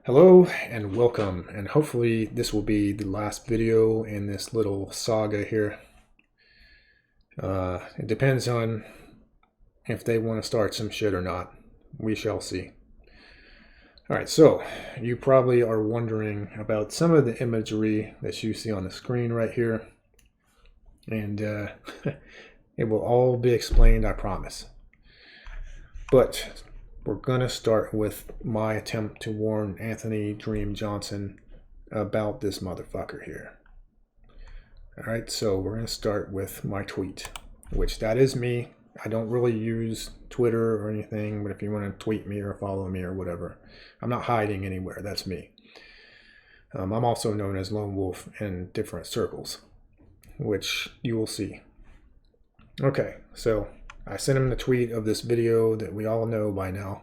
Hello and welcome, and hopefully this will be the last video in this little saga here. It depends on if they want to start some shit or not. We shall see. Alright, so you probably are wondering about some of the imagery that you see on the screen right here, and it will all be explained, I promise. But we're going to start with my attempt to warn Anthony Dream Johnson about this motherfucker here. Alright, so we're going to start with my tweet, which that is me. I don't really use Twitter or anything, but if you want to tweet me or follow me or whatever, I'm not hiding anywhere. That's me. I'm also known as Lone Wolf in different circles, which you will see. Okay, so I sent him the tweet of this video that we all know by now.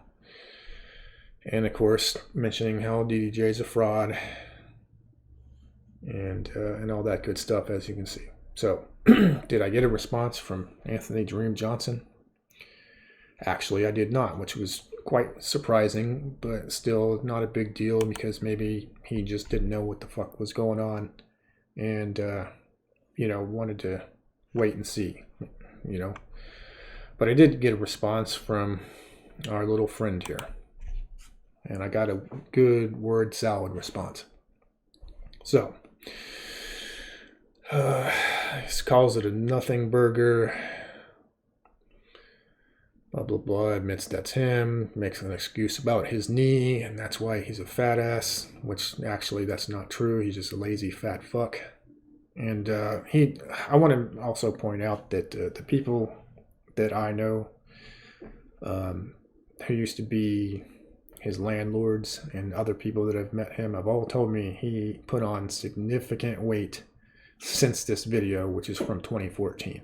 And of course, mentioning how DDJ is a fraud and all that good stuff, as you can see. So, did I get a response from Anthony Dream Johnson? Actually, I did not, which was quite surprising, but still not a big deal because maybe he just didn't know what the fuck was going on and, wanted to wait and see, But I did get a response from our little friend here. And I got a good word salad response. So, he calls it a nothing burger. Blah, blah, blah. Admits that's him. Makes an excuse about his knee. And that's why he's a fat ass. Which, actually, that's not true. He's just a lazy fat fuck. And I want to also point out that the people that I know who used to be his landlords and other people that have met him have all told me he put on significant weight since this video, which is from 2014.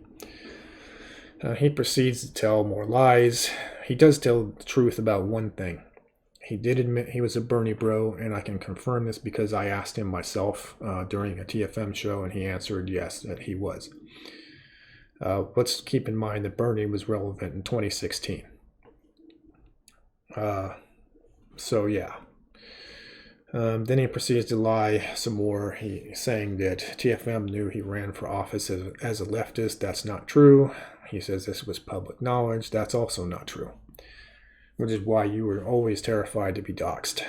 He proceeds to tell more lies. He does tell the truth about one thing. He did admit he was a Bernie bro, and I can confirm this because I asked him myself during a TFM show, and he answered yes, that he was. Let's keep in mind that Bernie was relevant in 2016. So yeah. Then he proceeds to lie some more. Saying that TFM knew he ran for office as a leftist. That's not true. He says this was public knowledge. That's also not true. Which is why you were always terrified to be doxxed.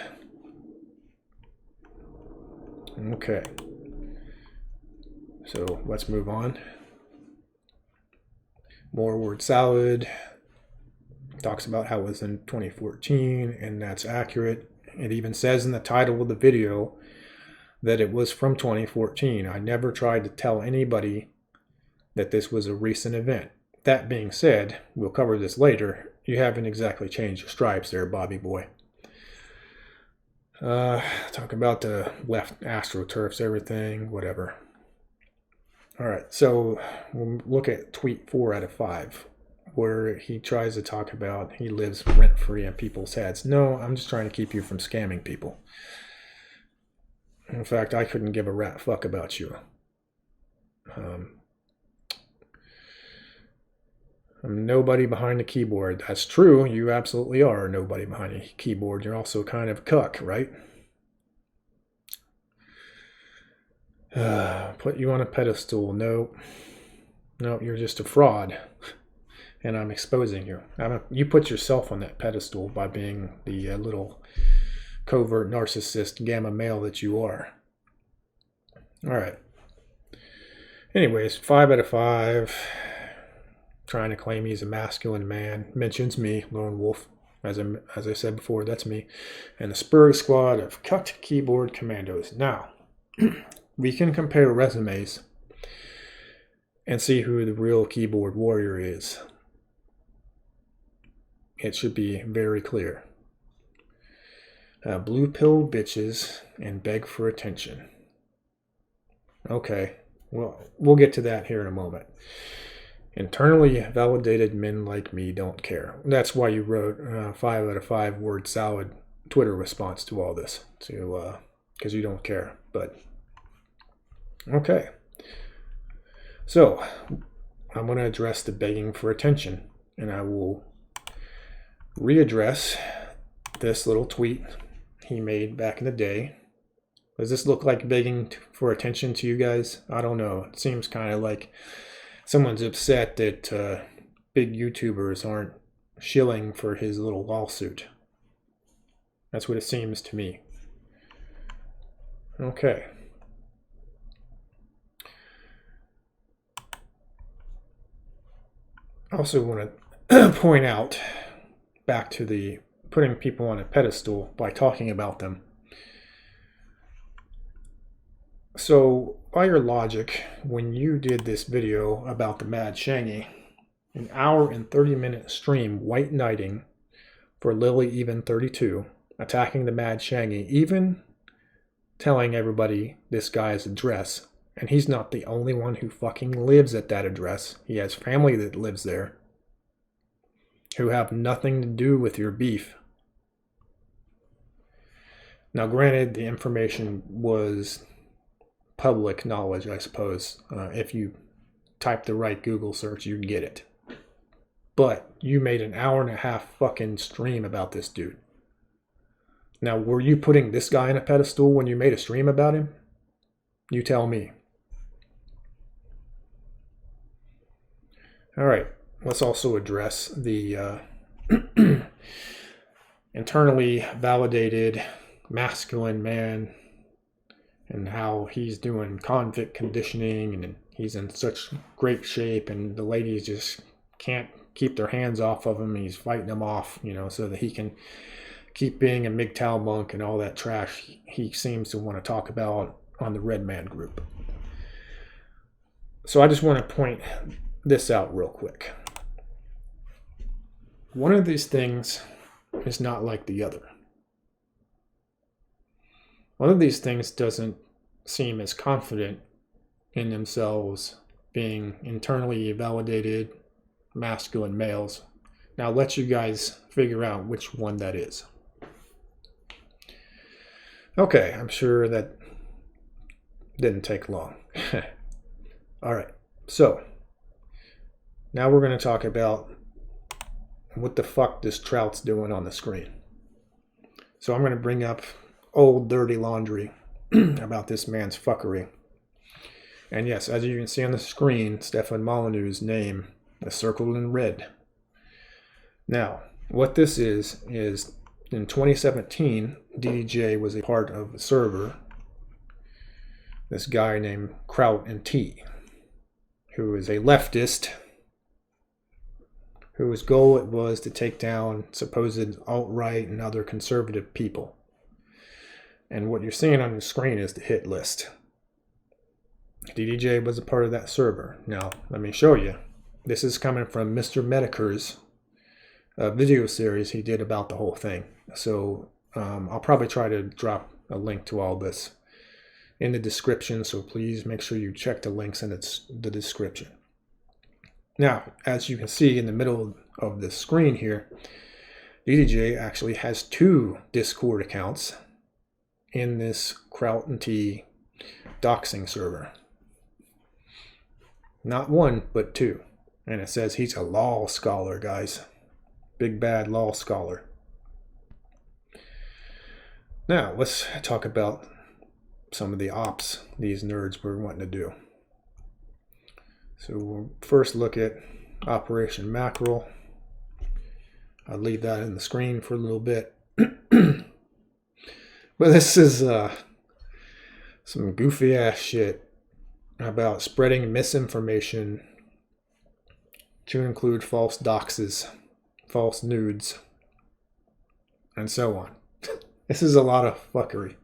Okay. So let's move on. More word salad. Talks about how it was in 2014, and that's accurate. It even says in the title of the video that it was from 2014. I never tried to tell anybody that this was a recent event. That being said, we'll cover this later. You haven't exactly changed your stripes there, Bobby boy. Talk about the left astroturfs, everything, whatever. All right, so we'll look at tweet 4 out of 5. Where he tries to talk about he lives rent-free in people's heads. No, I'm just trying to keep you from scamming people. In fact, I couldn't give a rat fuck about you. I'm nobody behind the keyboard. That's true. You absolutely are nobody behind the keyboard. You're also kind of a cuck, right? Put you on a pedestal. No, you're just a fraud. And I'm exposing you. You put yourself on that pedestal by being the little covert narcissist gamma male that you are. All right. Anyways, 5 out of 5. Trying to claim he's a masculine man. Mentions me, Lone Wolf. As I said before, that's me. And the Spur squad of cucked keyboard commandos. Now, we can compare resumes and see who the real keyboard warrior is. It should be very clear. Blue pill bitches and beg for attention. Okay, well, we'll get to that here in a moment. Internally validated men like me don't care. That's why you wrote 5 out of 5 word salad Twitter response to all this, because you don't care. But okay, so I'm going to address the begging for attention, and I will readdress this little tweet he made back in the day. Does this look like begging for attention to you guys? I don't know. It seems kind of like someone's upset that big YouTubers aren't shilling for his little lawsuit. That's what it seems to me. Okay. I also want to point out, back to the putting people on a pedestal by talking about them. So, by your logic, when you did this video about the Mad Shangy, an hour and 30-minute stream white knighting for Lily Even 32, attacking the Mad Shangy, even telling everybody this guy's address, and he's not the only one who fucking lives at that address. He has family that lives there who have nothing to do with your beef. Now, granted, the information was public knowledge, I suppose. If you type the right Google search, you'd get it. But you made an hour and a half fucking stream about this dude. Now, were you putting this guy on a pedestal when you made a stream about him? You tell me. All right, let's also address the internally validated masculine man and how he's doing convict conditioning and he's in such great shape and the ladies just can't keep their hands off of him. He's fighting them off, so that he can keep being a MGTOW monk and all that trash he seems to want to talk about on the Red Man group. So I just want to point this out real quick. One of these things is not like the other. One of these things doesn't seem as confident in themselves, being internally validated masculine males. Now I'll let you guys figure out which one that is. Okay, I'm sure that didn't take long. All right, so now we're going to talk about what the fuck this Trout's doing on the screen. So I'm going to bring up old dirty laundry about this man's fuckery. And yes, as you can see on the screen, Stefan Molyneux's name is circled in red. Now, what this is in 2017, DDJ was a part of a server, this guy named KrautnTea, who is a leftist, whose goal it was to take down supposed alt-right and other conservative people. And what you're seeing on the screen is the hit list. DDJ was a part of that server. Now, let me show you. This is coming from Mr. Mediker's video series he did about the whole thing. So I'll probably try to drop a link to all this in the description. So please make sure you check the links in the description. Now, as you can see in the middle of the screen here, DDJ actually has 2 Discord accounts in this KrautnTea doxing server. Not 1, but 2. And it says he's a law scholar, guys. Big bad law scholar. Now, let's talk about some of the ops these nerds were wanting to do. So we'll first look at Operation Mackerel. I'll leave that in the screen for a little bit. But this is some goofy ass shit about spreading misinformation to include false doxes, false nudes, and so on. This is a lot of fuckery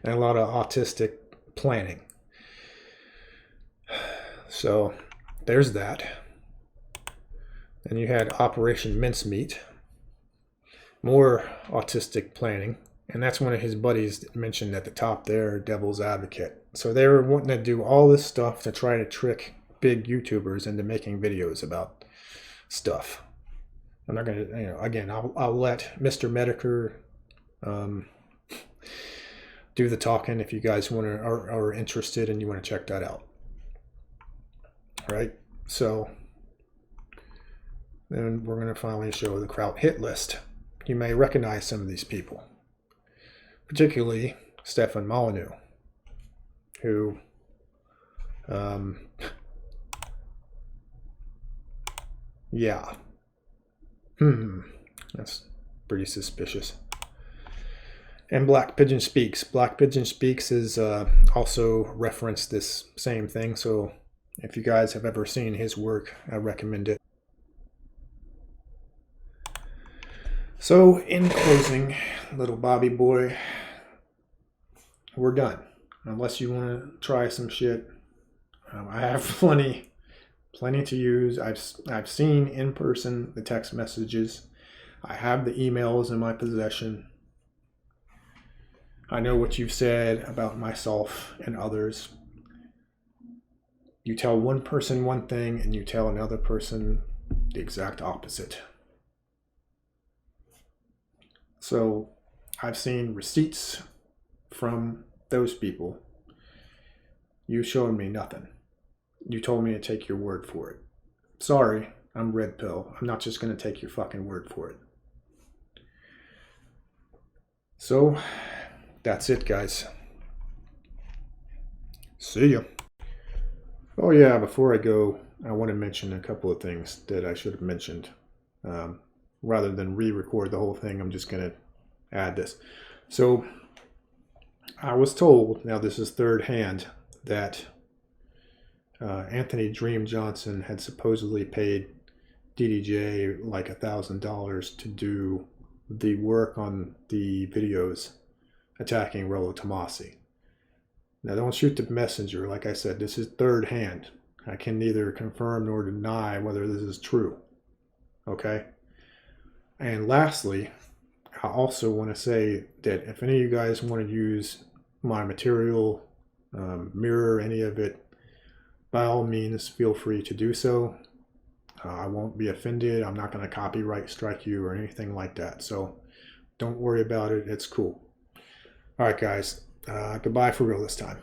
and a lot of autistic planning. So there's that. Then you had Operation Mincemeat, more autistic planning. And that's one of his buddies mentioned at the top there, Devil's Advocate. So they were wanting to do all this stuff to try to trick big YouTubers into making videos about stuff. I'm not going to, again, I'll let Mr. Mediker do the talking if you guys are interested and you want to check that out. All right, so then we're going to finally show the Kraut hit list. You may recognize some of these people, particularly Stefan Molyneux, who yeah, that's pretty suspicious. And Black Pigeon Speaks. Black Pigeon Speaks is also referenced this same thing, so if you guys have ever seen his work, I recommend it. So, in closing, little Bobby boy, we're done. Unless you want to try some shit, I have plenty to use. I've seen in person the text messages. I have the emails in my possession. I know what you've said about myself and others. You tell one person one thing and you tell another person the exact opposite. So I've seen receipts from those people. You showed me nothing. You told me to take your word for it. Sorry, I'm red pill. I'm not just going to take your fucking word for it. So that's it, guys. See ya. Oh yeah, before I go, I want to mention a couple of things that I should have mentioned. Rather than re-record the whole thing, I'm just going to add this. So I was told, now this is third hand, that Anthony Dream Johnson had supposedly paid DDJ like $1,000 to do the work on the videos attacking Rollo Tomasi. Now don't shoot the messenger. Like I said, this is third hand. I can neither confirm nor deny whether this is true. Okay? And lastly, I also want to say that if any of you guys want to use my material, mirror any of it, by all means, feel free to do so. I won't be offended. I'm not going to copyright strike you or anything like that. So don't worry about it. It's cool. All right, guys. Goodbye for real this time.